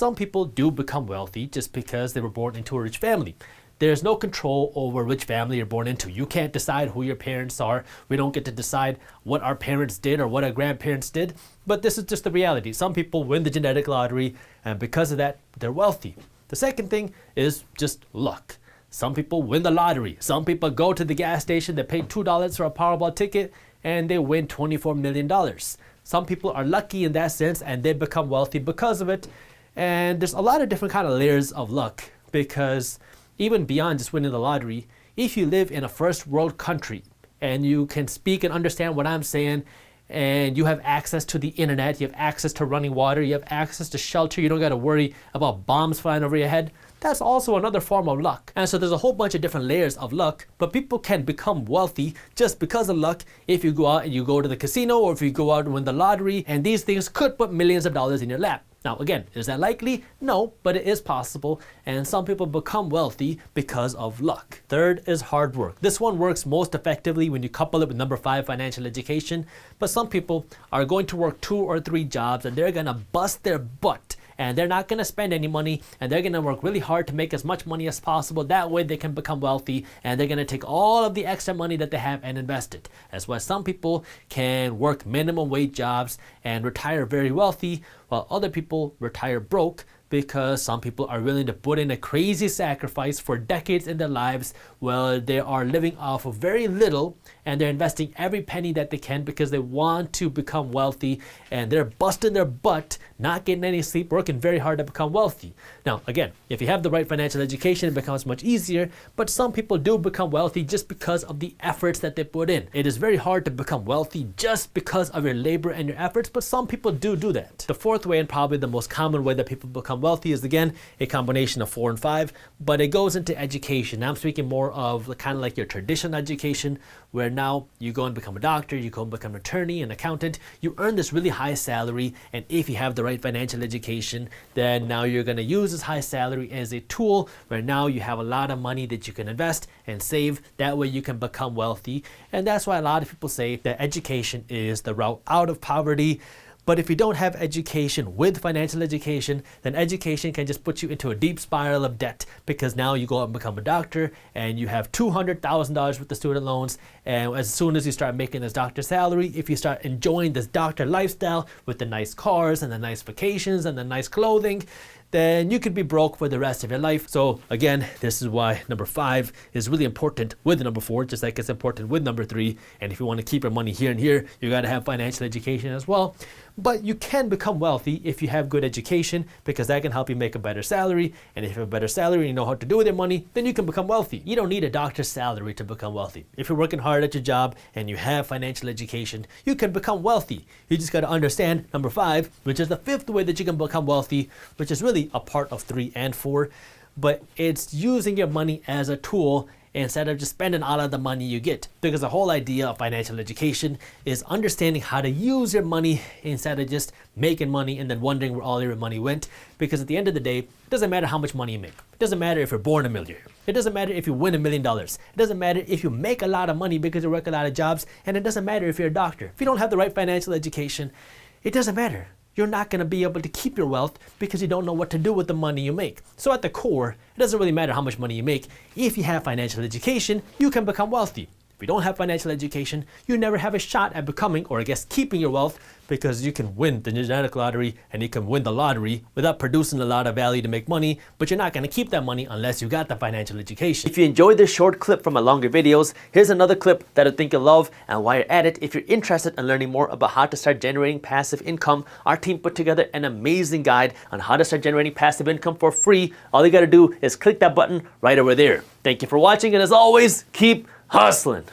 some people do become wealthy just because they were born into a rich family. There's no control over which family you're born into. You can't decide who your parents are. We don't get to decide what our parents did or what our grandparents did. But this is just the reality. Some people win the genetic lottery, and because of that, they're wealthy. The second thing is just luck. Some people win the lottery. Some people go to the gas station, they pay $2 for a Powerball ticket, and they win $24 million. Some people are lucky in that sense, and they become wealthy because of it. And there's a lot of different kind of layers of luck, because even beyond just winning the lottery, if you live in a first world country and you can speak and understand what I'm saying, and you have access to the internet, you have access to running water, you have access to shelter, you don't got to worry about bombs flying over your head, that's also another form of luck. And so there's a whole bunch of different layers of luck, but people can become wealthy just because of luck if you go out and you go to the casino, or if you go out and win the lottery, and these things could put millions of dollars in your lap. Now again, is that likely? No, but it is possible, and some people become wealthy because of luck. Third is hard work. This one works most effectively when you couple it with number 5, financial education, but some people are going to work 2 or 3 jobs and they're gonna bust their butt, and they're not gonna spend any money, and they're gonna work really hard to make as much money as possible. That way they can become wealthy, and they're gonna take all of the extra money that they have and invest it. That's why some people can work minimum wage jobs and retire very wealthy, while other people retire broke, because some people are willing to put in a crazy sacrifice for decades in their lives where they are living off of very little, and they're investing every penny that they can because they want to become wealthy, and they're busting their butt, not getting any sleep, working very hard to become wealthy. Now again, if you have the right financial education, it becomes much easier, but some people do become wealthy just because of the efforts that they put in. It is very hard to become wealthy just because of your labor and your efforts, but some people do that. The fourth way, and probably the most common way that people become wealthy, is again a combination of 4 and 5, but it goes into education. Now I'm speaking more of kind of like your traditional education, where now you go and become a doctor, you go and become an attorney, an accountant, you earn this really high salary, and if you have the right financial education, then now you're going to use this high salary as a tool where now you have a lot of money that you can invest and save. That way you can become wealthy, and that's why a lot of people say that education is the route out of poverty. But if you don't have education with financial education, then education can just put you into a deep spiral of debt, because now you go out and become a doctor and you have $200,000 worth of student loans, and as soon as you start making this doctor salary, if you start enjoying this doctor lifestyle with the nice cars and the nice vacations and the nice clothing, then you could be broke for the rest of your life. So again, this is why number 5 is really important with number 4, just like it's important with number 3. And if you want to keep your money here and here, you got to have financial education as well. But you can become wealthy if you have good education, because that can help you make a better salary. And if you have a better salary and you know how to do with your money, then you can become wealthy. You don't need a doctor's salary to become wealthy. If you're working hard at your job and you have financial education, you can become wealthy. You just got to understand number 5, which is the 5th way that you can become wealthy, which is really a part of 3 and 4, but it's using your money as a tool instead of just spending all of the money you get. Because the whole idea of financial education is understanding how to use your money instead of just making money and then wondering where all your money went. Because at the end of the day, it doesn't matter how much money you make. It doesn't matter if you're born a millionaire. It doesn't matter if you win $1 million. It doesn't matter if you make a lot of money because you work a lot of jobs. And it doesn't matter if you're a doctor. If you don't have the right financial education, it doesn't matter. You're not going to be able to keep your wealth because you don't know what to do with the money you make. So at the core, it doesn't really matter how much money you make. If you have financial education, you can become wealthy. If you don't have financial education, you never have a shot at becoming, or I guess keeping your wealth, because you can win the genetic lottery and you can win the lottery without producing a lot of value to make money, but you're not going to keep that money unless you got the financial education. If you enjoyed this short clip from my longer videos, here's another clip that I think you'll love. And while you're at it, if you're interested in learning more about how to start generating passive income, our team put together an amazing guide on how to start generating passive income for free. All you got to do is click that button right over there. Thank you for watching, and as always, keep hustling.